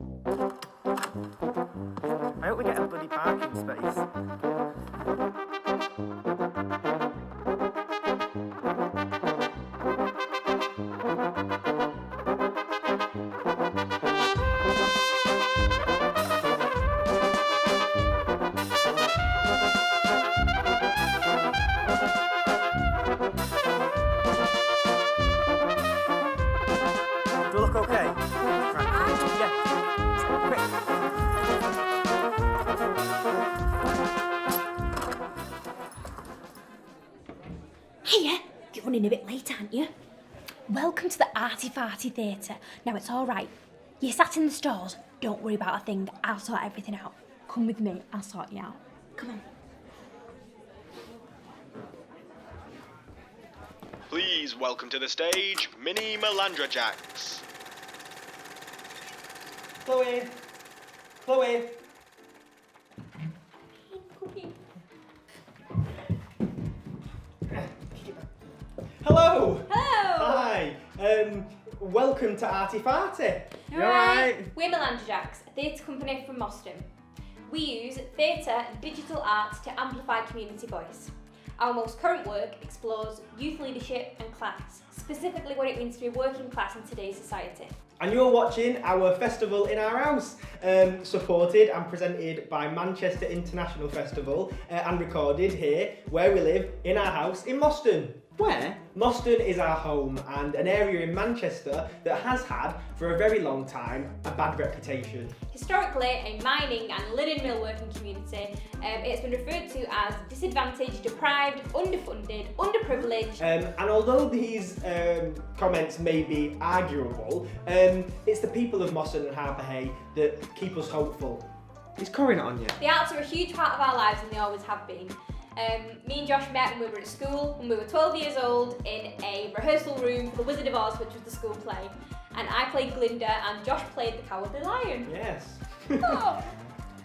I hope we get a bloody parking space. Do I look okay? Right. Yeah. Quick. Hiya, you're running a bit late, aren't you? Welcome to the Arty Farty Theatre. Now it's all right. You sat in the stalls. Don't worry about a thing. I'll sort everything out. Come with me. I'll sort you out. Come on. Please welcome to the stage, Mini Malandra Jacks. Chloe. Chloe. Hello. Hello. Hi. Welcome to Arty Farty. You alright? We're Malandra Jacks, a theatre company from Moston. We use theatre and digital art to amplify community voice. Our most current work explores youth leadership and class, specifically what it means to be working class in today's society. And you're watching our festival in our house, supported and presented by Manchester International Festival and recorded here, where we live, in our house in Moston. Where? Moston is our home and an area in Manchester that has had, for a very long time, a bad reputation. Historically, a mining and linen mill working community, it's been referred to as disadvantaged, deprived, underfunded, underprivileged. And although these comments may be arguable, it's the people of Moston and Harpurhey that keep us hopeful. He's coring it on you. The arts are a huge part of our lives and they always have been. Me and Josh met when we were at school, when we were 12 years old, in a rehearsal room for The Wizard of Oz, which was the school play. And I played Glinda and Josh played the Cowardly Lion. Yes. Oh.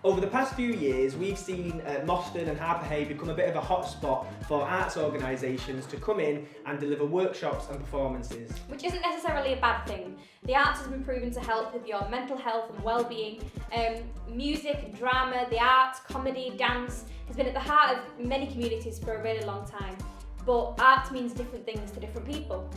Over the past few years, we've seen Moston and Harpurhey become a bit of a hotspot for arts organisations to come in and deliver workshops and performances. Which isn't necessarily a bad thing. The arts has been proven to help with your mental health and well-being. Music, drama, the arts, comedy, dance has been at the heart of many communities for a really long time. But art means different things to different people.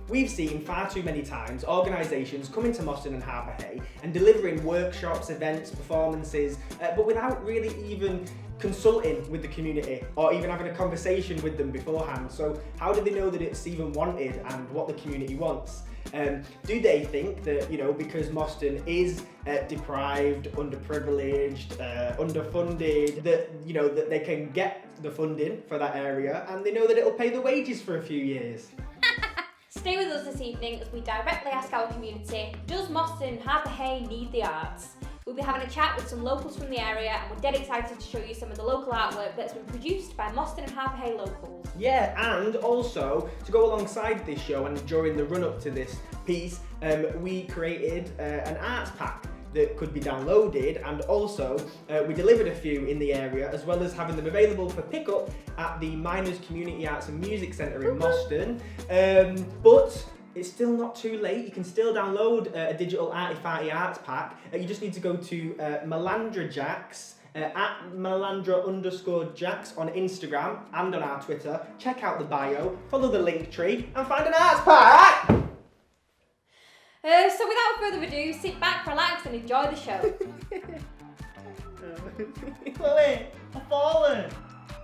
We've seen far too many times organisations come into Moston and Harpurhey and delivering workshops, events, performances, but without really even consulting with the community or even having a conversation with them beforehand. So how do they know that it's even wanted and what the community wants? Do they think that, because Moston is deprived, underprivileged, underfunded, that they can get the funding for that area and they know that it'll pay the wages for a few years? Stay with us this evening as we directly ask our community, does Moston and Harpurhey need the arts? We'll be having a chat with some locals from the area and we're dead excited to show you some of the local artwork that's been produced by Moston and Harpurhey locals. Yeah, and also, to go alongside this show and during the run-up to this piece, we created an arts pack that could be downloaded, and also we delivered a few in the area as well as having them available for pickup at the Miners Community Arts and Music Centre in Moston. But it's still not too late. You can still download a digital Arty Farty arts pack. You just need to go to Malandra Jacks at Malandra_Jacks on Instagram and on our Twitter. Check out the bio, follow the link tree, and find an arts pack. So without further ado, sit back, relax and enjoy the show. Chloe, I've fallen.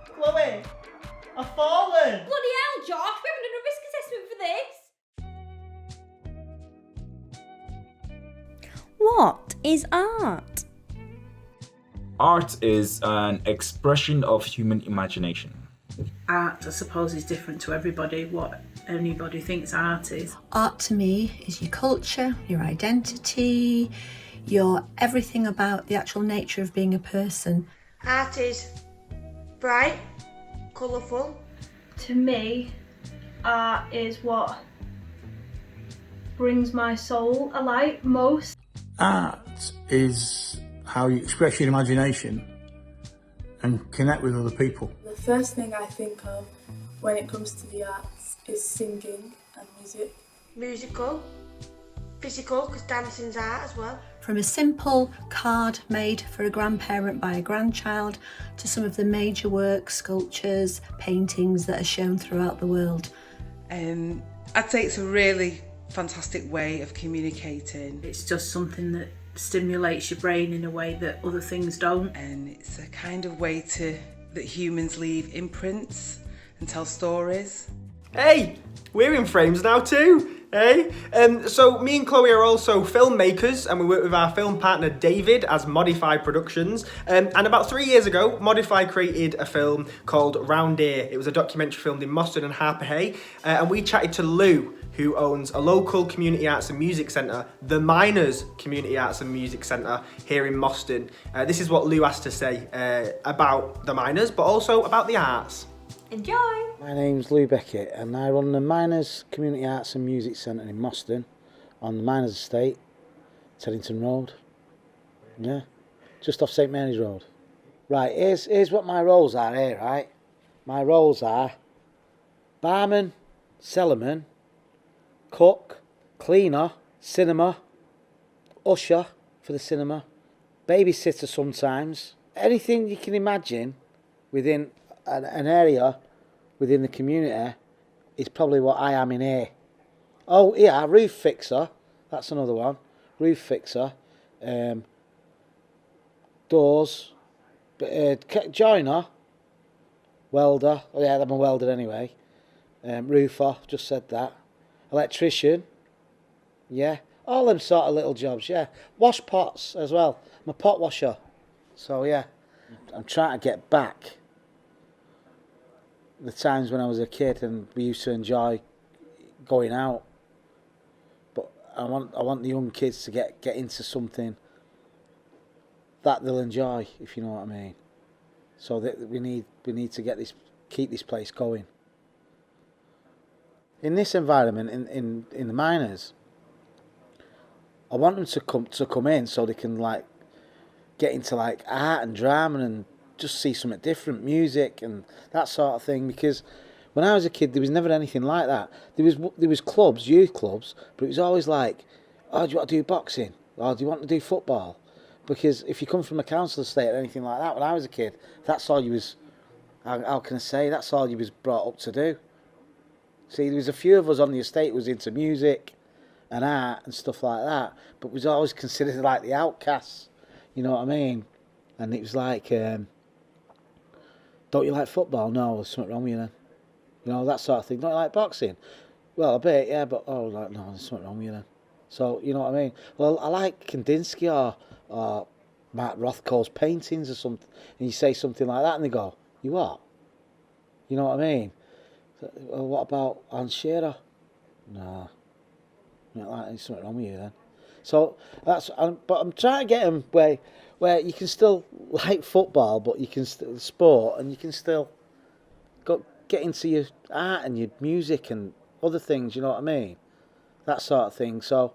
Chloe, I've fallen. Bloody hell, Josh, we haven't done a risk assessment for this. What is art? Art is an expression of human imagination. Art, I suppose, is different to everybody, what anybody thinks art is. Art to me is your culture, your identity, your everything about the actual nature of being a person. Art is bright, colourful. To me, art is what brings my soul alight most. Art is how you express your imagination and connect with other people. The first thing I think of when it comes to the arts is singing and music. Musical, physical, because dancing's art as well. From a simple card made for a grandparent by a grandchild to some of the major works, sculptures, paintings that are shown throughout the world. I'd say it's a really fantastic way of communicating. It's just something that stimulates your brain in a way that other things don't. And it's a kind of way that humans leave imprints and tell stories. Hey, we're in frames now too, hey? So me and Chloe are also filmmakers, and we work with our film partner David as Modify Productions. And about 3 years ago, Modify created a film called Round Here. It was a documentary filmed in Moston and Harpurhey, and we chatted to Lou, who owns a local community arts and music centre, the Miners Community Arts and Music Centre here in Moston. This is what Lou has to say about the Miners, but also about the arts. Enjoy! My name's Lou Beckett and I run the Miners Community Arts and Music Centre in Moston on the Miners Estate, Teddington Road. Yeah, just off St Mary's Road. Right, here's what my roles are here, right? My roles are barman, cellarman, cook, cleaner, cinema, usher for the cinema, babysitter sometimes. Anything you can imagine within an area within the community is probably what I am in here. Oh yeah, roof fixer, that's another one. Roof fixer, doors, joiner, welder, oh yeah, I'm a welder anyway, roofer, just said that, electrician, yeah, all them sort of little jobs, yeah. Wash pots as well, I'm a pot washer, so yeah. I'm trying to get back the times when I was a kid and we used to enjoy going out, but I want the young kids to get into something that they'll enjoy, if you know what I mean. So that we need to keep this place going. In this environment, in the Miners, I want them to come in so they can like get into like art and drama and just see something different, music and that sort of thing, because when I was a kid there was never anything like that. There was clubs, youth clubs, but it was always like, oh, do you want to do boxing? Or do you want to do football? Because if you come from a council estate or anything like that, when I was a kid, that's all you was, how can I say, that's all you was brought up to do. See, there was a few of us on the estate who was into music and art and stuff like that, but was always considered like the outcasts, you know what I mean? And it was like, don't you like football? No, there's something wrong with you then. You know, that sort of thing. Don't you like boxing? Well, a bit, yeah, but, oh, like, no, there's something wrong with you then. So, you know what I mean? Well, I like Kandinsky or Mark Rothko's paintings or something, and you say something like that, and they go, you what? You know what I mean? So, well, what about Anne Shearer? No. Like, there's something wrong with you then. So, but I'm trying to get them where you can still like football, but you can still sport, and you can still get into your art and your music and other things, you know what I mean? That sort of thing. So,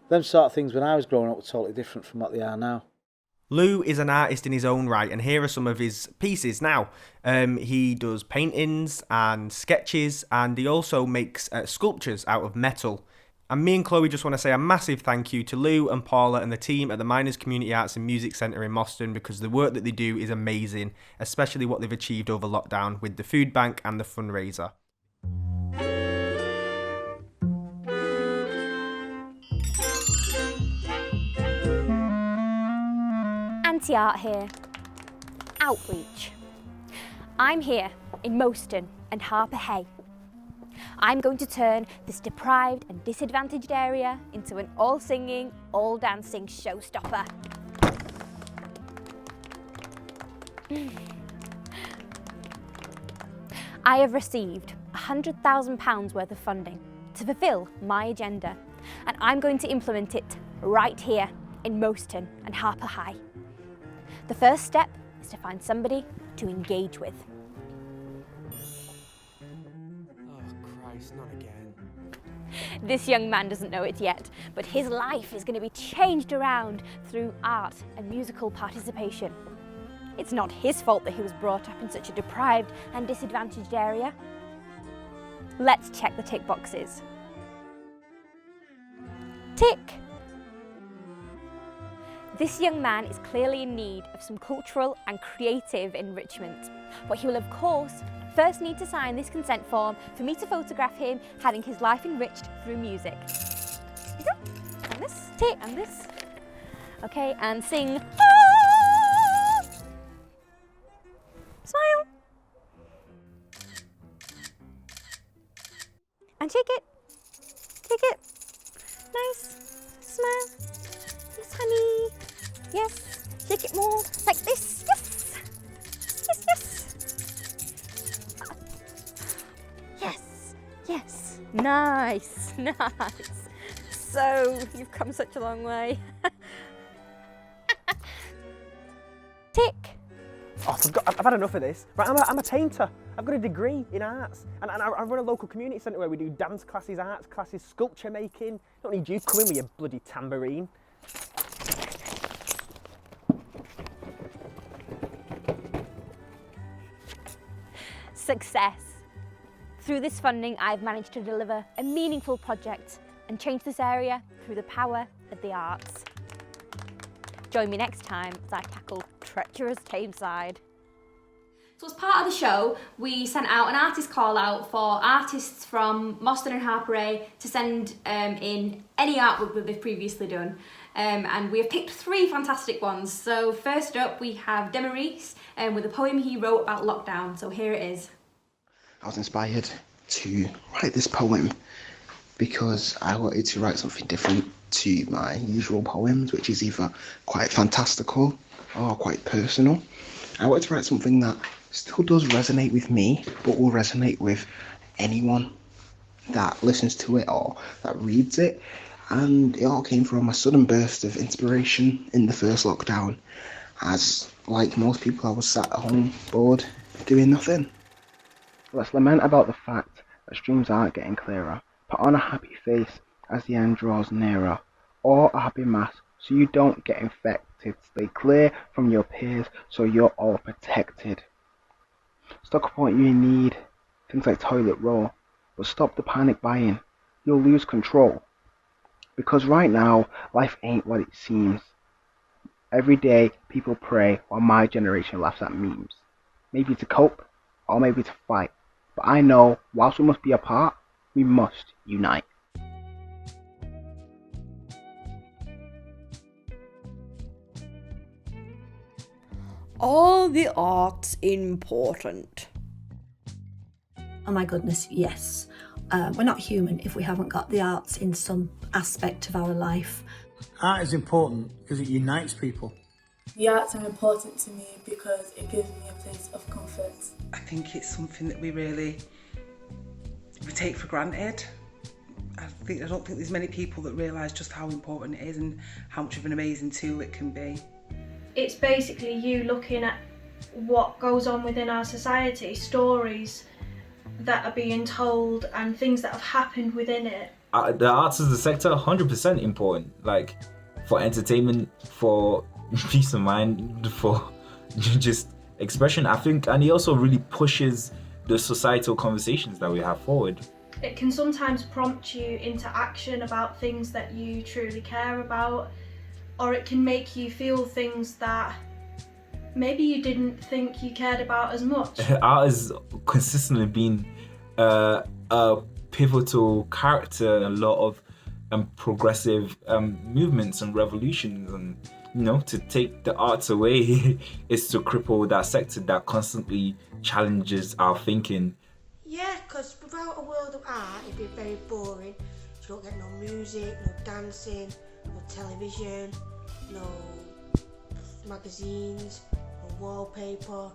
them sort of things when I was growing up were totally different from what they are now. Lou is an artist in his own right, and here are some of his pieces now. He does paintings and sketches, and he also makes sculptures out of metal. And me and Chloe just want to say a massive thank you to Lou and Paula and the team at the Miners Community Arts and Music Centre in Moston, because the work that they do is amazing, especially what they've achieved over lockdown with the food bank and the fundraiser. Auntie Art here. Outreach. I'm here in Moston and Harpurhey. I'm going to turn this deprived and disadvantaged area into an all-singing, all-dancing showstopper. I have received £100,000 worth of funding to fulfil my agenda, and I'm going to implement it right here in Moston and Harpurhey. The first step is to find somebody to engage with. Not again. This young man doesn't know it yet, but his life is going to be changed around through art and musical participation. It's not his fault that he was brought up in such a deprived and disadvantaged area. Let's check the tick boxes. Tick. This young man is clearly in need of some cultural and creative enrichment, but he will of course first need to sign this consent form for me to photograph him having his life enriched through music. Here we go. And this, tick, and this. Okay, and sing. Ah! Smile. And shake it. Shake it. Nice. Smile. Yes, honey. Yes. Shake it more. Like this. Yes. Yes, yes. Yes. Yes. Nice. Nice. So, you've come such a long way. Tick. Oh, I've had enough of this. Right, I'm a painter. I've got a degree in arts, and I run a local community centre where we do dance classes, arts classes, sculpture making. Don't need you coming with your bloody tambourine. Success. Through this funding, I've managed to deliver a meaningful project and change this area through the power of the arts. Join me next time as I tackle treacherous Tameside. So as part of the show, we sent out an artist call out for artists from Moston and Harpurhey to send in any artwork that they've previously done. And we have picked 3 fantastic ones. So first up, we have Demaurice with a poem he wrote about lockdown. So here it is. I was inspired to write this poem because I wanted to write something different to my usual poems, which is either quite fantastical or quite personal. I wanted to write something that still does resonate with me, but will resonate with anyone that listens to it or that reads it. And it all came from a sudden burst of inspiration in the first lockdown, as like most people I was sat at home bored doing nothing. Let's lament about the fact that streams aren't getting clearer. Put on a happy face as the end draws nearer, or a happy mask so you don't get infected. Stay clear from your peers so you're all protected. Stock up what you need, things like toilet roll, but stop the panic buying. You'll lose control. Because right now, life ain't what it seems. Every day, people pray while my generation laughs at memes. Maybe to cope, or maybe to fight. But I know, whilst we must be apart, we must unite. Are the arts important? Oh my goodness, yes. We're not human if we haven't got the arts in some aspect of our life. Art is important because it unites people. The arts are important to me because it gives me a place of comfort. I think it's something that we take for granted. I don't think there's many people that realise just how important it is and how much of an amazing tool it can be. It's basically you looking at what goes on within our society, stories that are being told and things that have happened within it. The arts as a sector, 100% important. Like, for entertainment, for peace of mind, for just expression, I think, and it also really pushes the societal conversations that we have forward. It can sometimes prompt you into action about things that you truly care about, or it can make you feel things that maybe you didn't think you cared about as much. Art has consistently been a pivotal character in a lot of progressive movements and revolutions, and to take the arts away is to cripple that sector that constantly challenges our thinking. Yeah, because without a world of art, it'd be very boring. You don't get no music, no dancing, no television, no magazines, no wallpaper,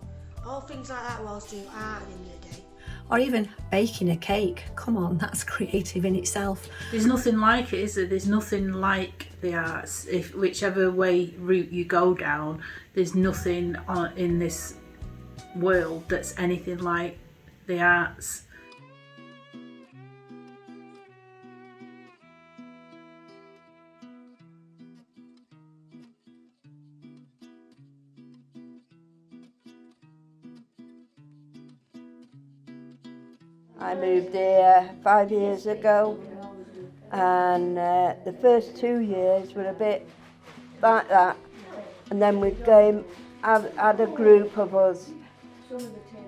all things like that whilst doing art at the end of the day. Or even baking a cake. Come on, that's creative in itself. There's nothing like it, is there? There's nothing like the arts. If whichever route you go down, there's nothing in this world that's anything like the arts. I moved here 5 years ago, and the first 2 years were a bit like that. And then we had a group of us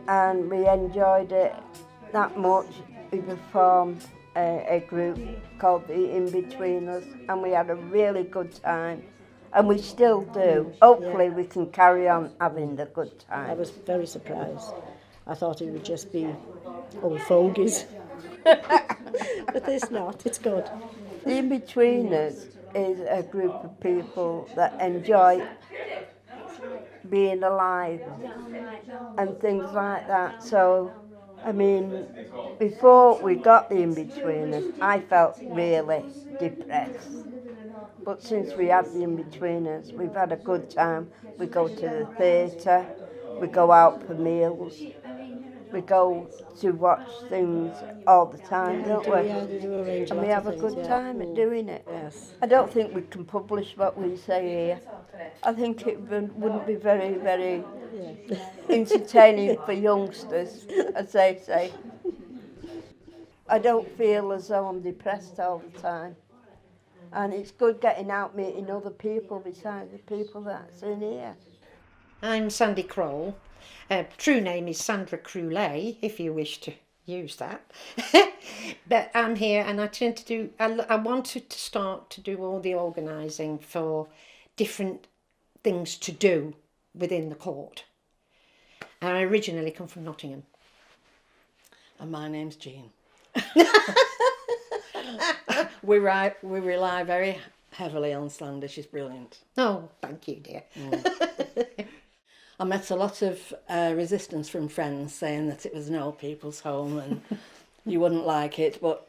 and we enjoyed it that much. We formed a group called the In-Betweeners and we had a really good time. And we still do. Hopefully we can carry on having the good time. I was very surprised. I thought it would just be old fogies. But it's not, it's good. The In-Betweeners is a group of people that enjoy being alive and things like that. So, I mean, before we got the In-Betweeners, I felt really depressed. But since we have the In-Betweeners, we've had a good time. We go to the theatre, we go out for meals, we go to watch things all the time, don't we? And we have a good time at doing it. Yes. I don't think we can publish what we say here. I think it wouldn't be very, very entertaining for youngsters, as they say. I don't feel as though I'm depressed all the time. And it's good getting out meeting other people besides the people that's in here. I'm Sandy Kroll. True name is Sandra Croulet, if you wish to use that. But I'm here and I tend to do, I wanted to start to do all the organising for different things to do within the court. I originally come from Nottingham. And my name's Jean. We rely very heavily on Sandy. She's brilliant. Oh, thank you, dear. I met a lot of resistance from friends saying that it was an old people's home and you wouldn't like it. But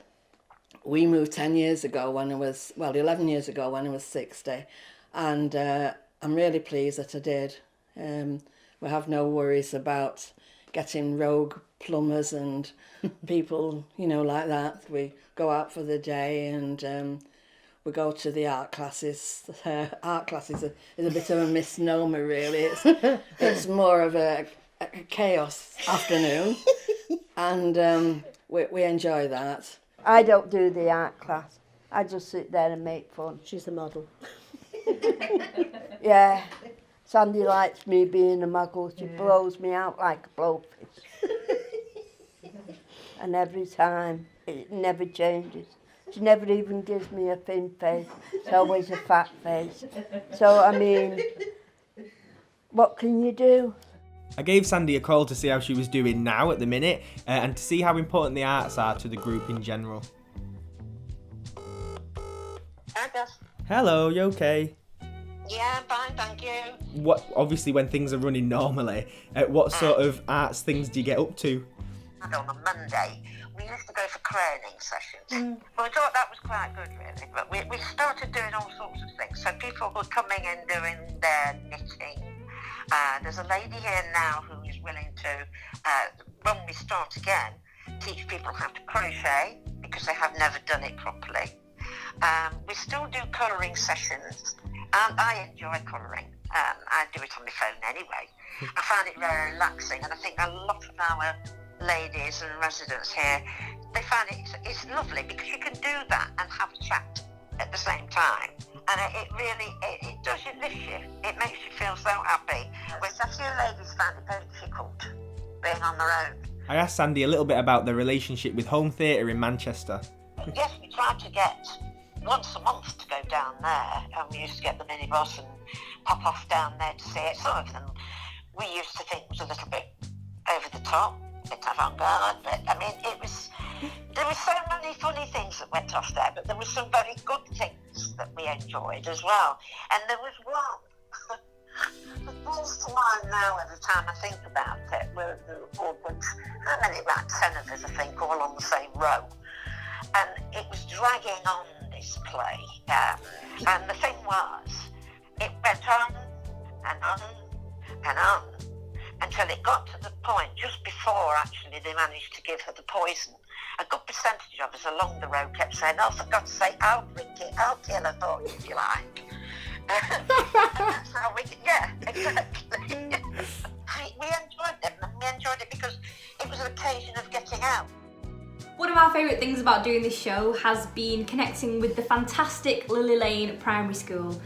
we moved 10 years ago when I was, 11 years ago when I was 60. And I'm really pleased that I did. We have no worries about getting rogue plumbers and people, like that. We go out for the day and we go to the art classes. Art classes is a bit of a misnomer, really. It's more of a chaos afternoon, and we enjoy that. I don't do the art class. I just sit there and make fun. She's the model. Yeah. Sandy likes me being a muggle. She blows me out like a blowfish. And every time, it never changes. She never even gives me a thin face. It's always a fat face. So, I mean, what can you do? I gave Sandy a call to see how she was doing now at the minute and to see how important the arts are to the group in general. Hi, Gus. Hello, you okay? Yeah, I'm fine, thank you. What, obviously when things are running normally, what sort of arts things do you get up to? And on a Monday, we used to go for crowning sessions. Well, we thought that was quite good, really. But we started doing all sorts of things. So people were coming in doing their knitting. There's a lady here now who is willing to, when we start again, teach people how to crochet because they have never done it properly. We still do colouring sessions, and I enjoy colouring. I do it on my phone anyway. I find it very relaxing, and I think a lot of our ladies and residents here, they find it's lovely because you can do that and have a chat at the same time, and it really does, it lifts you, it makes you feel so happy, which a few ladies find it very difficult being on their own. I asked Sandy a little bit about the relationship with home theatre in Manchester. Yes, we try to get once a month to go down there, and we used to get the minibus and pop off down there to see it. Some of them we used to think was a little bit over the top, a bit avant-garde, but I mean there were so many funny things that went off there, but there were some very good things that we enjoyed as well. And there was one that comes to mind now every time I think about it, where there were how many, about 10 of us I think, all on the same row. And it was dragging on, this play, and the thing was, it went on and on and on until it got to the point just before actually they managed to give her the poison. A good percentage of us along the road kept saying, "Oh, for God's sake, I'll drink it, I'll kill her for you if you like." That's how we, yeah, exactly. We enjoyed it, and we enjoyed it because it was an occasion of getting out. One of our favourite things about doing this show has been connecting with the fantastic Lily Lane Primary School.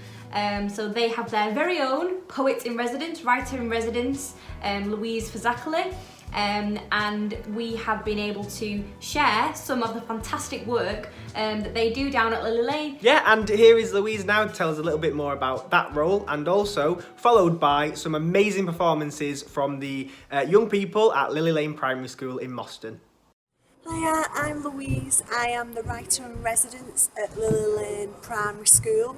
So they have their very own poet in residence, writer in residence, Louise and we have been able to share some of the fantastic work that they do down at Lily Lane. Yeah, and here is Louise now to tell us a little bit more about that role, and also followed by some amazing performances from the young people at Lily Lane Primary School in Moston. Hiya, I'm Louise. I am the writer in residence at Lily Lane Primary School.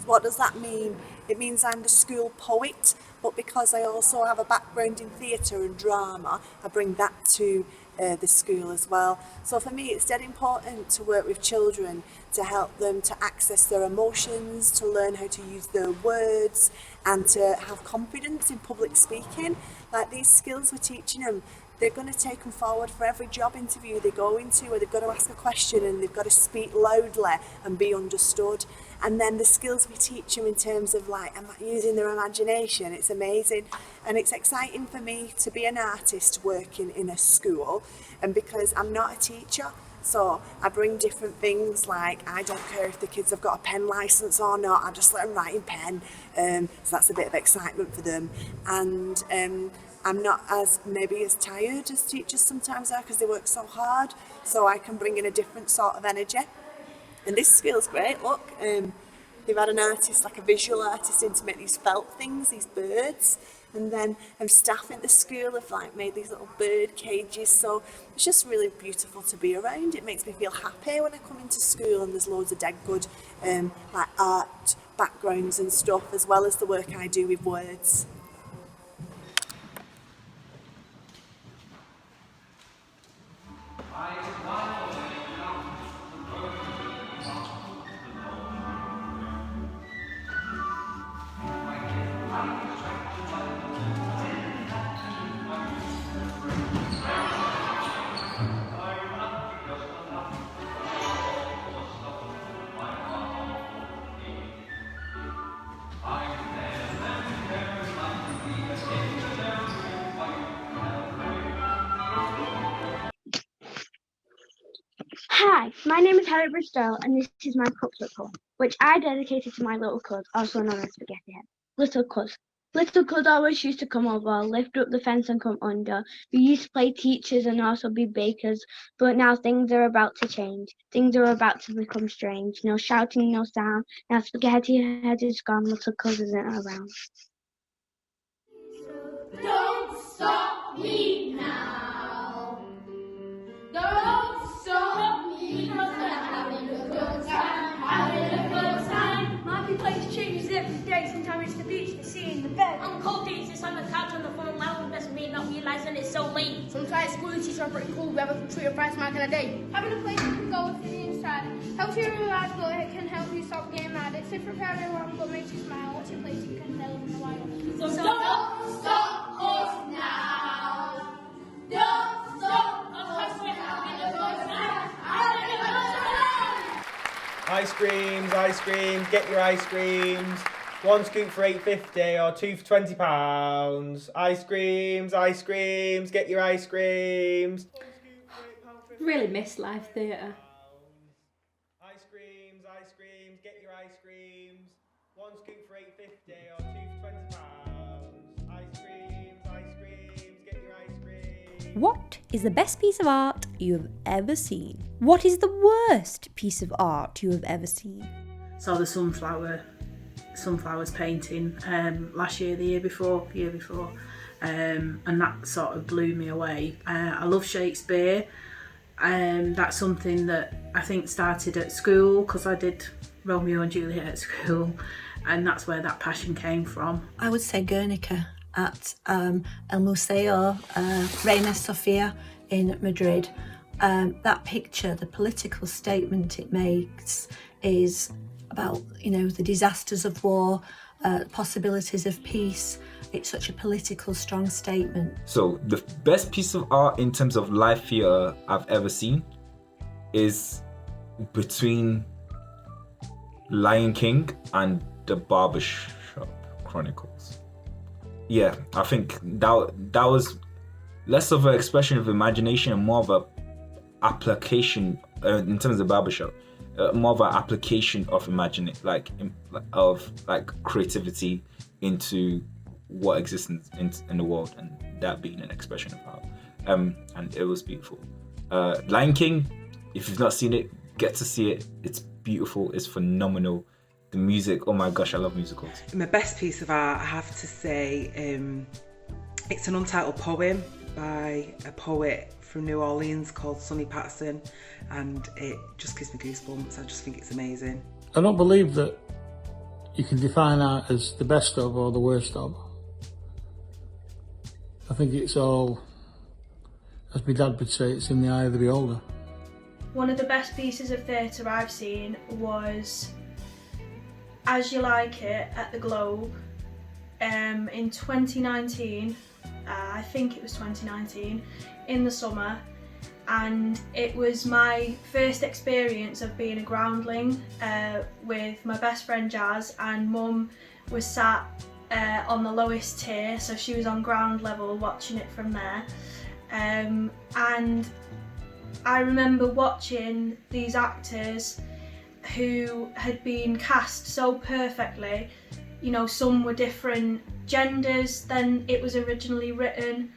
What does that mean? It means I'm the school poet, but because I also have a background in theatre and drama, I bring that to the school as well. So for me, it's dead important to work with children, to help them to access their emotions, to learn how to use their words, and to have confidence in public speaking. Like, these skills we're teaching them, they're going to take them forward for every job interview they go into, where they've got to ask a question and they've got to speak loudly and be understood. And then the skills we teach them in terms of like using their imagination, it's amazing. And it's exciting for me to be an artist working in a school, and because I'm not a teacher, so I bring different things. Like, I don't care if the kids have got a pen licence or not, I just let them write in pen, so that's a bit of excitement for them. And I'm not as tired as teachers sometimes are, because they work so hard, so I can bring in a different sort of energy. And this school's great. Look, they've had an artist, like a visual artist, in to make these felt things, these birds, and then staff at the school have like made these little bird cages. So it's just really beautiful to be around. It makes me feel happy when I come into school, and there's loads of dead good like art backgrounds and stuff, as well as the work I do with words. Hi, my name is Harry Bristol, and this is my couplet poem, which I dedicated to my little cuz, also known as Spaghetti Head. Little cuz. Little cuz always used to come over, lift up the fence and come under. We used to play teachers and also be bakers, but now things are about to change. Things are about to become strange. No shouting, no sound. Now Spaghetti Head is gone, little cuz isn't around. Don't stop me now. Don't stop me, because I'm having a good time, having a good time. My place changes every day. Sometimes it's the beach, the sea, and the bed. On cold days, it's on the couch, on the phone, loud with best mate, not realizing it's so late. Sometimes school teachers are pretty cool. We have a treat or price mark in a day. Having a place you can go with the inside. Helps you relax, but it can help you stop getting mad. It's different for everyone, but makes you smile. What's your place you can tell in a while? So don't stop us now. Don't stop us, we're having a good time, having a good time. Ice creams, get your ice creams. 1 scoop for £8.50 or 2 for £20. Ice creams, get your ice creams. Really miss live theatre. Ice creams, get your ice creams. 1 scoop for £8.50 or 2 for £20. Ice creams, get your ice creams. What is the best piece of art you have ever seen? What is the worst piece of art you have ever seen? Saw the sunflowers painting last year, the year before, and that sort of blew me away. I love Shakespeare, and that's something that I think started at school, because I did Romeo and Juliet at school, and that's where that passion came from. I would say Guernica at El Museo Reina Sofia in Madrid. That picture, the political statement it makes is about, the disasters of war, possibilities of peace. It's such a political, strong statement. So the best piece of art in terms of live theatre I've ever seen is between Lion King and the Barbershop Chronicles. Yeah, I think that was less of an expression of imagination and more of a application in terms of Barbershop. more of an application of of creativity into what exists in the world, and that being an expression of art. And it was beautiful. Lion King, if you've not seen it, get to see it. It's beautiful. It's phenomenal. The music, oh my gosh, I love musicals. My best piece of art, I have to say, it's an untitled poem by a poet from New Orleans called Sonny Patterson, and it just gives me goosebumps. I just think it's amazing. I don't believe that you can define art as the best of or the worst of. I think it's all, as my dad would say, it's in the eye of the beholder. One of the best pieces of theatre I've seen was As You Like It at the Globe in 2019, I think it was 2019, in the summer, and it was my first experience of being a groundling with my best friend Jazz, and Mum was sat on the lowest tier, so she was on ground level watching it from there. And I remember watching these actors who had been cast so perfectly. You know, some were different genders than it was originally written,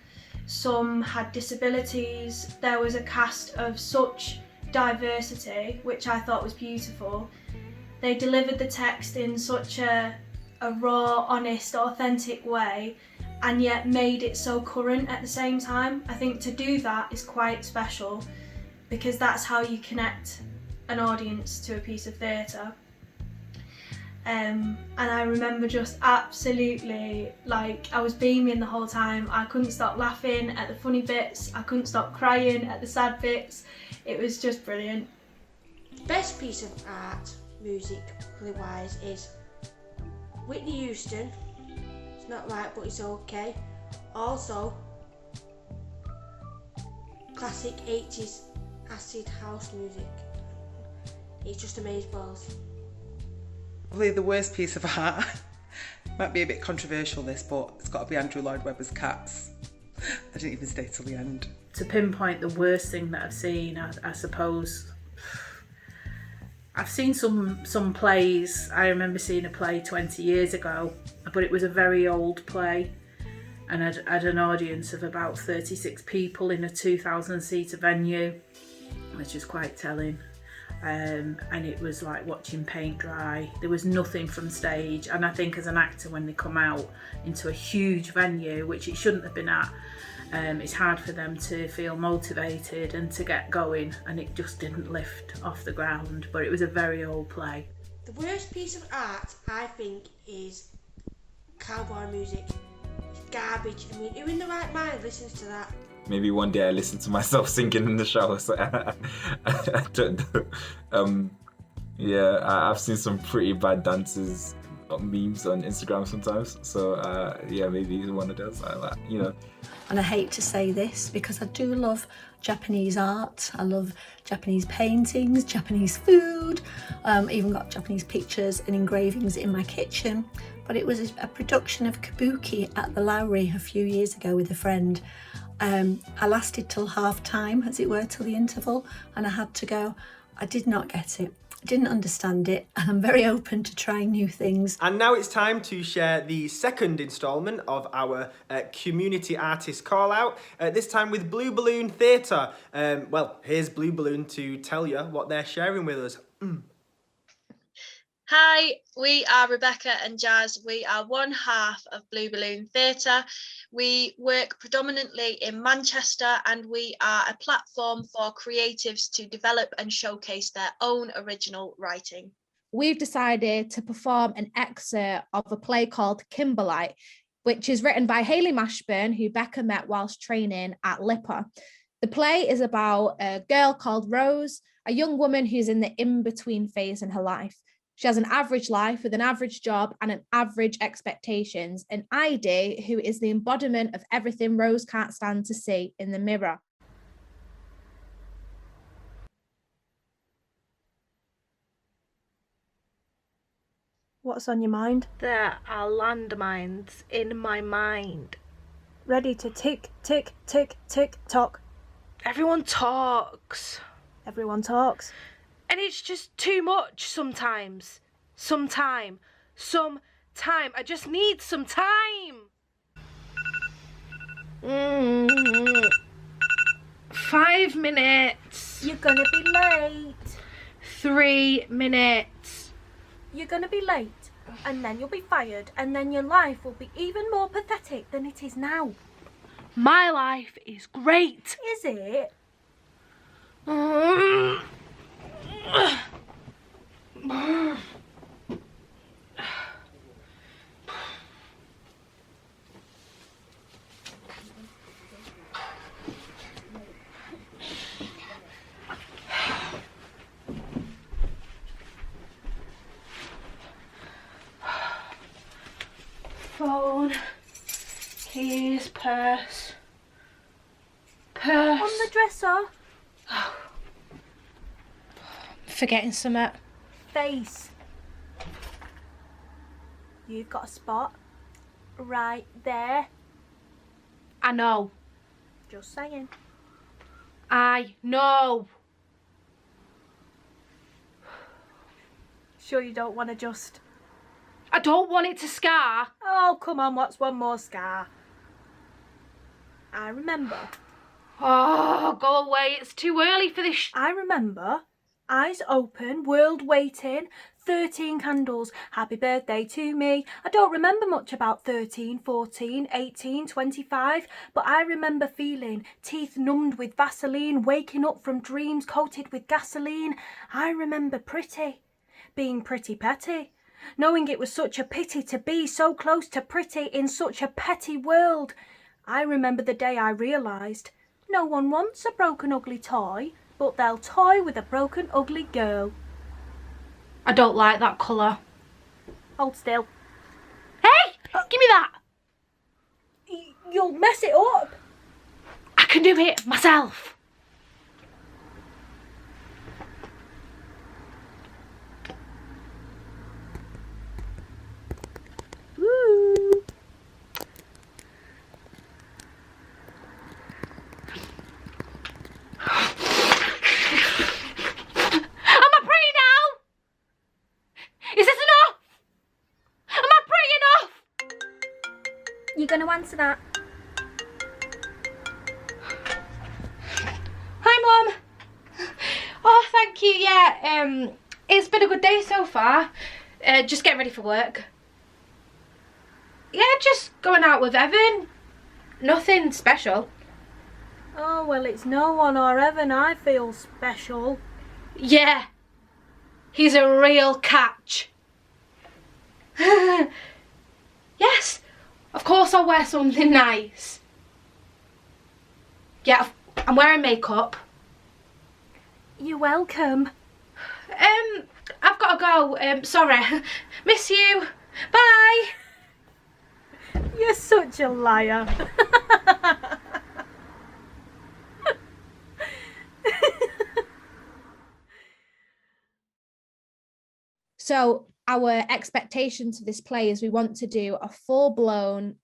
some had disabilities. There was a cast of such diversity, which I thought was beautiful. They delivered the text in such a raw, honest, authentic way, and yet made it so current at the same time. I think to do that is quite special, because that's how you connect an audience to a piece of theatre. And I remember just absolutely, like, I was beaming the whole time. I couldn't stop laughing at the funny bits, I couldn't stop crying at the sad bits. It was just brilliant. The best piece of art, musically wise, is Whitney Houston. It's not right, but it's okay. Also, classic 80s acid house music. It's just amazeballs. Probably the worst piece of art, might be a bit controversial this, but it's got to be Andrew Lloyd Webber's Cats. I didn't even stay till the end. To pinpoint the worst thing that I've seen, I suppose, I've seen some plays. I remember seeing a play 20 years ago, but it was a very old play, and had an audience of about 36 people in a 2,000-seater venue, which is quite telling. And it was like watching paint dry. There was nothing from stage, and I think as an actor, when they come out into a huge venue, which it shouldn't have been at, it's hard for them to feel motivated and to get going, and it just didn't lift off the ground. But it was a very old play. The worst piece of art, I think, is cowboy music. It's garbage. I mean, who in the right mind listens to that? Maybe one day I listen to myself singing in the shower, so I don't know. Yeah, I've seen some pretty bad dances, memes on Instagram sometimes, so yeah, maybe one of those, And I hate to say this, because I do love Japanese art. I love Japanese paintings, Japanese food, even got Japanese pictures and engravings in my kitchen. But it was a production of Kabuki at the Lowry a few years ago with a friend. I lasted till half time, as it were, till the interval, and I had to go. I did not get it. I didn't understand it, and I'm very open to trying new things. And now it's time to share the second instalment of our community artist call out, this time with Blue Balloon Theatre. Well, here's Blue Balloon to tell you what they're sharing with us. Hi, we are Rebecca and Jazz. We are one half of Blue Balloon Theatre. We work predominantly in Manchester, and we are a platform for creatives to develop and showcase their own original writing. We've decided to perform an excerpt of a play called Kimberlite, which is written by Hayley Mashburn, who Becca met whilst training at LIPA. The play is about a girl called Rose, a young woman who's in the in-between phase in her life. She has an average life with an average job and an average expectations, and Ida, who is the embodiment of everything Rose can't stand to see in the mirror. What's on your mind? There are landmines in my mind. Ready to tick, tick, tick, tick, tock. Everyone talks. Everyone talks. And it's just too much sometimes. Sometime. I just need some time. 5 minutes. You're gonna be late. 3 minutes. You're gonna be late, and then you'll be fired, and then your life will be even more pathetic than it is now. My life is great. Is it? Phone, keys, purse. On the dresser. Forgetting something. Face. You've got a spot right there. I know. Just saying. I know. Sure you don't want to just... I don't want it to scar. Oh, come on, what's one more scar? I remember. Oh, go away. It's too early for this. I remember. Eyes open, world waiting, 13 candles, happy birthday to me. I don't remember much about 13, 14, 18, 25, but I remember feeling teeth numbed with Vaseline, waking up from dreams coated with gasoline. I remember pretty, being pretty petty, knowing it was such a pity to be so close to pretty in such a petty world. I remember the day I realised no one wants a broken ugly toy, but they'll toy with a broken ugly girl. I don't like that colour. Hold still. Hey! Give me that! You'll mess it up. I can do it myself. Woo! Is this enough? Am I pretty enough? You gonna answer that? Hi, Mum. Oh, thank you. Yeah, it's been a good day so far. Just getting ready for work. Yeah, just going out with Evan. Nothing special. Oh, well, it's no one or Evan I feel special. Yeah. He's a real catch. Yes, of course I'll wear something nice. Yeah, I'm wearing makeup. You're welcome. I've got to go. Sorry. Miss you. Bye. You're such a liar. So our expectations for this play is we want to do a full-blown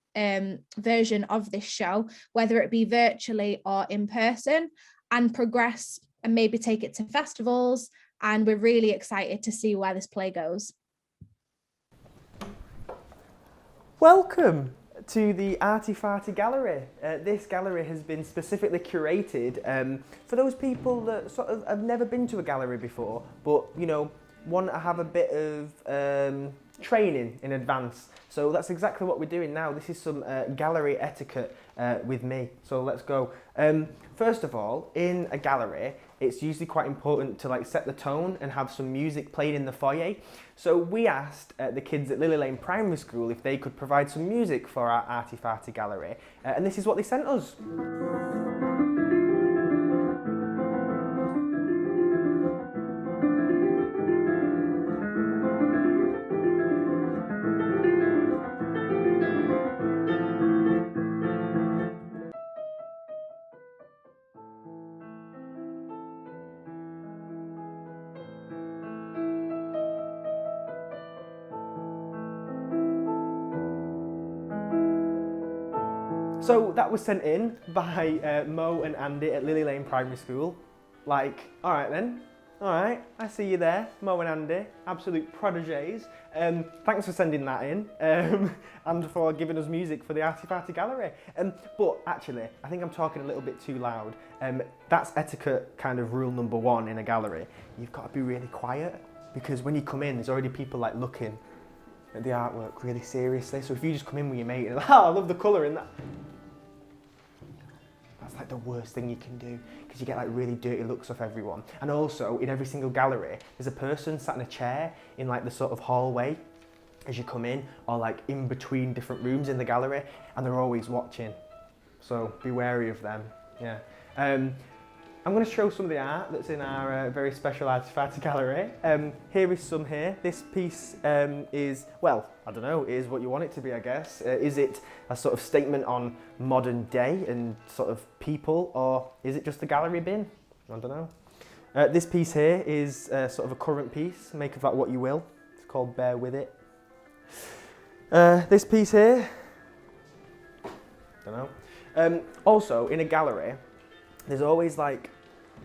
version of this show, whether it be virtually or in person, and progress and maybe take it to festivals. And we're really excited to see where this play goes. Welcome to the Arty Farty Gallery. This gallery has been specifically curated for those people that sort of have never been to a gallery before, but you know, want to have a bit of training in advance. So that's exactly what we're doing now. This is some gallery etiquette with me. So let's go. First of all, in a gallery, it's usually quite important to like set the tone and have some music played in the foyer. So we asked the kids at Lily Lane Primary School if they could provide some music for our Arty Farty Gallery, and this is what they sent us. So that was sent in by Mo and Andy at Lily Lane Primary School. Like, all right then, All right, I see you there, Mo and Andy, absolute prodigies. Thanks for sending that in and for giving us music for the Arty Farty gallery. But actually, I think I'm talking a little bit too loud. That's etiquette kind of rule number 1 in a gallery. You've got to be really quiet because when you come in, there's already people like looking at the artwork really seriously. So if you just come in with your mate and like, oh, I love the colour in that. That's like the worst thing you can do because you get like really dirty looks off everyone. And also in every single gallery, there's a person sat in a chair in like the sort of hallway as you come in or like in between different rooms in the gallery and they're always watching. So be wary of them, yeah. I'm going to show some of the art that's in our very special Arty Farty gallery. Here is some here. This piece is, well, I don't know, it is what you want it to be, I guess. Is it a sort of statement on modern day and sort of people, or is it just a gallery bin? I don't know. This piece here is sort of a current piece. Make of that what you will. It's called Bear With It. This piece here, don't know. Also, in a gallery, there's always like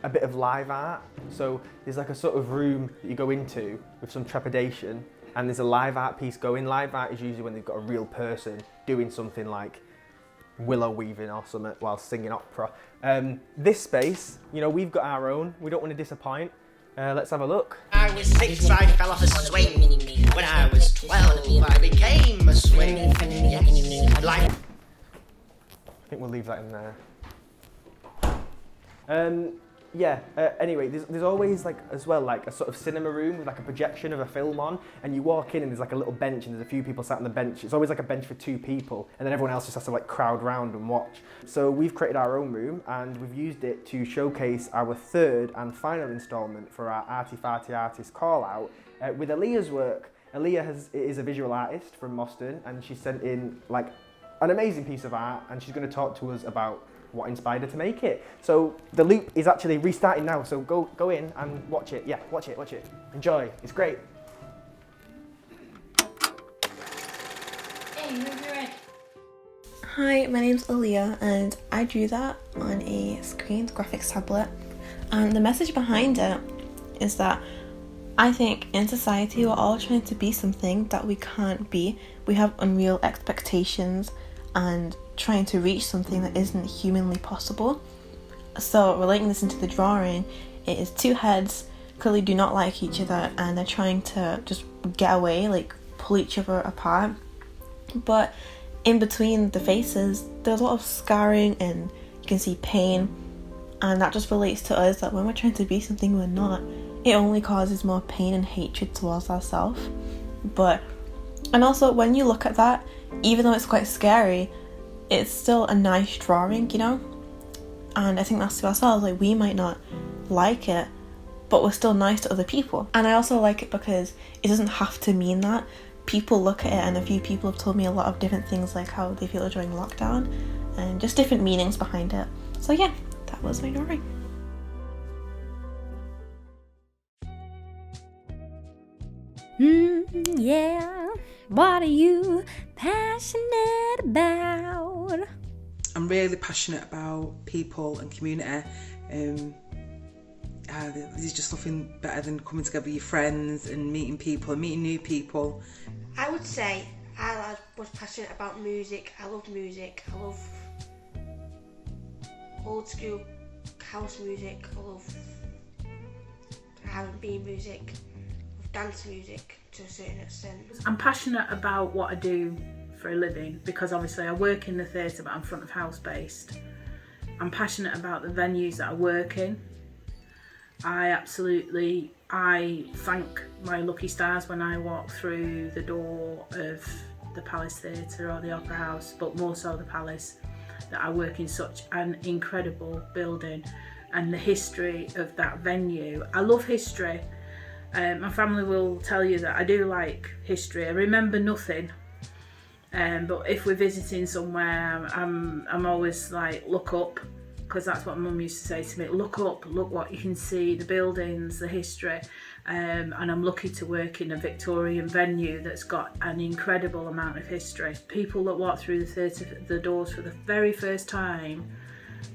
a bit of live art. So there's like a sort of room that you go into with some trepidation and there's a live art piece going. Live art is usually when they've got a real person doing something like willow weaving or something while singing opera. This space, you know, we've got our own. We don't want to disappoint. Let's have a look. I was 6, I fell off a swing. When I was 12, I became a swing. Yes. Like... I think we'll leave that in there. Anyway, there's always like as well like a sort of cinema room with like a projection of a film on, and you walk in and there's like a little bench and there's a few people sat on the bench. It's always like a bench for 2 people and then everyone else just has to like crowd round and watch. So we've created our own room and we've used it to showcase our 3rd and final instalment for our Arty Farty artist call out with Aaliyah's work. Aaliyah is a visual artist from Moston and she sent in like an amazing piece of art and she's going to talk to us about what inspired her to make it. So the loop is actually restarting now, so go in and watch it. Yeah, watch it. Enjoy, it's great. Hey, move your head. Hi, my name's Aaliyah and I drew that on a screen graphics tablet, and the message behind it is that I think in society we're all trying to be something that we can't be. We have unreal expectations and trying to reach something that isn't humanly possible. So relating this into the drawing, it is 2 heads clearly do not like each other and they're trying to just get away, like pull each other apart. But in between the faces, there's a lot of scarring and you can see pain, and that just relates to us that when we're trying to be something we're not, it only causes more pain and hatred towards ourselves. And also when you look at that, even though it's quite scary, it's still a nice drawing, you know? And I think that's to ourselves, like we might not like it, but we're still nice to other people. And I also like it because it doesn't have to mean that. People look at it, and a few people have told me a lot of different things, like how they feel during lockdown and just different meanings behind it. So yeah, that was my drawing. Yeah, what are you passionate about? I'm really passionate about people and community. There's just nothing better than coming together with your friends and meeting people and meeting new people. I would say I was passionate about music. I love music. I love old school house music. I love R&B music. I love dance music to a certain extent. I'm passionate about what I do for a living because obviously I work in the theatre but I'm front of house based. I'm passionate about the venues that I work in. I thank my lucky stars when I walk through the door of the Palace Theatre or the Opera House, but more so the Palace, that I work in such an incredible building and the history of that venue. I love history. My family will tell you that I do like history. I remember nothing, but if we're visiting somewhere, I'm always like, look up, because that's what Mum used to say to me, look up, look what you can see, the buildings, the history. And I'm lucky to work in a Victorian venue that's got an incredible amount of history. People that walk through the theatre, the doors for the very first time,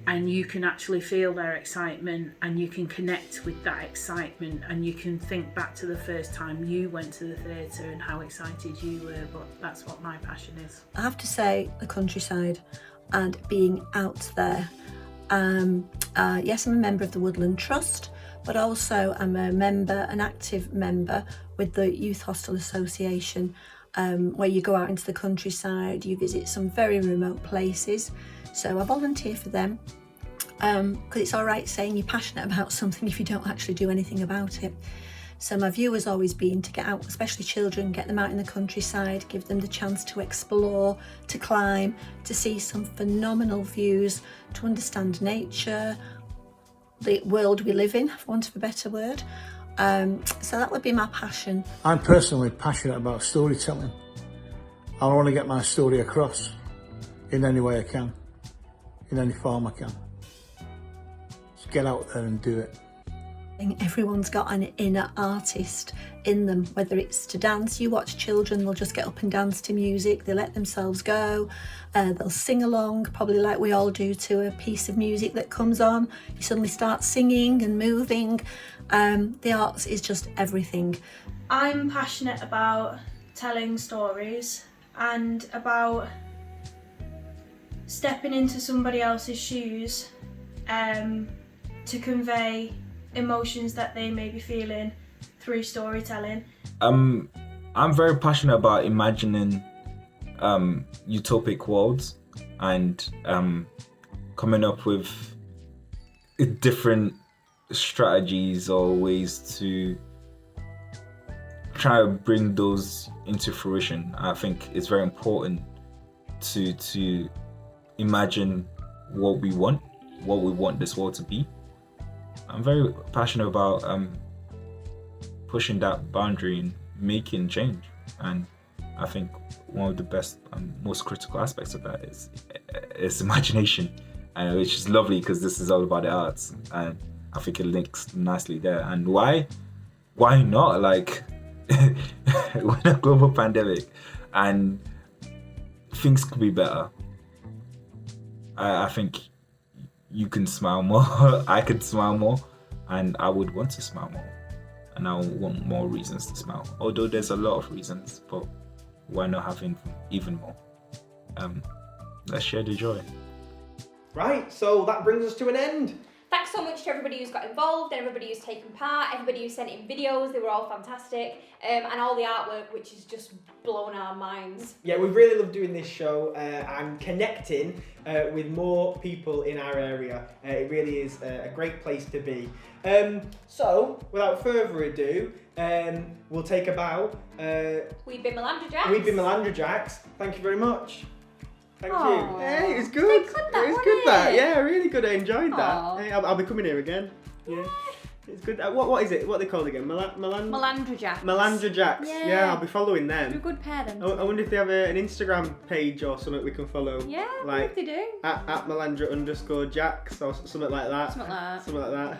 and you can actually feel their excitement, and you can connect with that excitement, and you can think back to the first time you went to the theatre and how excited you were. But that's what my passion is. I have to say the countryside and being out there. Yes, I'm a member of the Woodland Trust, but also I'm an active member with the Youth Hostel Association, where you go out into the countryside, you visit some very remote places. So I volunteer for them, because it's all right saying you're passionate about something if you don't actually do anything about it. So my view has always been to get out, especially children, get them out in the countryside, give them the chance to explore, to climb, to see some phenomenal views, to understand nature, the world we live in, for want of a better word. So that would be my passion. I'm personally passionate about storytelling. I want to get my story across in any way I can, in any form I can. Just get out there and do it. I think everyone's got an inner artist in them, whether it's to dance. You watch children, they'll just get up and dance to music, they let themselves go, they'll sing along, probably like we all do, to a piece of music that comes on. You suddenly start singing and moving. The arts is just everything. I'm passionate about telling stories and about stepping into somebody else's shoes to convey emotions that they may be feeling through storytelling. I'm very passionate about imagining utopic worlds and coming up with different strategies or ways to try to bring those into fruition. I think it's very important to imagine what we want this world to be. I'm very passionate about pushing that boundary and making change, and I think one of the best and most critical aspects of that is imagination, which is lovely because this is all about the arts, and I think it links nicely there. And why not? Like, we're in a global pandemic and things could be better. I think you can smile more, I could smile more, and I would want to smile more, and I want more reasons to smile. Although there's a lot of reasons, but why not having even more? Let's share the joy. Right, so that brings us to an end. Thanks so much to everybody who's got involved, and everybody who's taken part, everybody who sent in videos, they were all fantastic, and all the artwork, which has just blown our minds. Yeah, we've really loved doing this show and connecting with more people in our area. It really is a great place to be. So, without further ado, we'll take a bow. We've been Malandra Jacks. We've been Malandra Jacks. Thank you very much. Thank Aww. you. Hey, it was good. It was good that. Yeah, really good. I enjoyed that. Hey, I'll be coming here again. Yeah. It's good. What is it? What are they called again? Malandra Jacks. Malandra Jacks. Yeah, I'll be following them. You're a good pair then. I wonder if they have an Instagram page or something we can follow. Yeah, like if they do. At Malandra_Jacks or something like that. Something like that.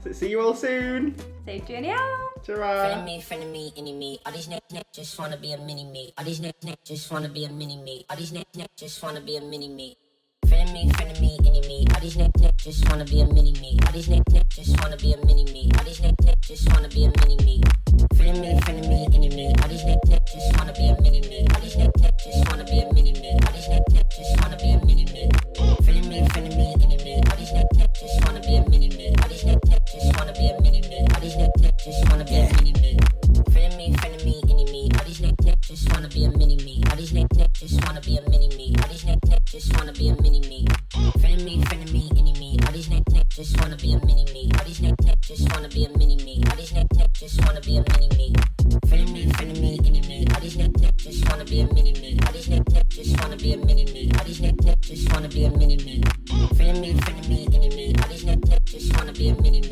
So see you all soon. Safe journey out. Ta-ra. Friend of me, any me. All these next just wanna be a mini me. All these next just wanna be a mini me. All these next just wanna be a mini me. Friend of me, any me. All these next just wanna be a mini me. All these next just wanna be a mini me. All these next just wanna be a mini me. Friend of me, any me. All these next just wanna be a mini me. All these next just wanna be a mini me. All these next just wanna be a mini me. Friend of me, any me. All these next just wanna be a mini me. All these next just wanna be a mini me. All these next just wanna be a mini me. Friend of me, any me. All these next just wanna be a mini me. All these next just wanna be a mini me. All these next just wanna be a mini me. Friend of me, any me. All these next just wanna be a mini me. All these next just wanna be a mini me. All these next just wanna be a mini me. Friend of me, any me. All these next just wanna be a mini me. All these next just wanna be a mini me. All these next just wanna be a mini me. Friend of me, any me. All these next just wanna be a mini me.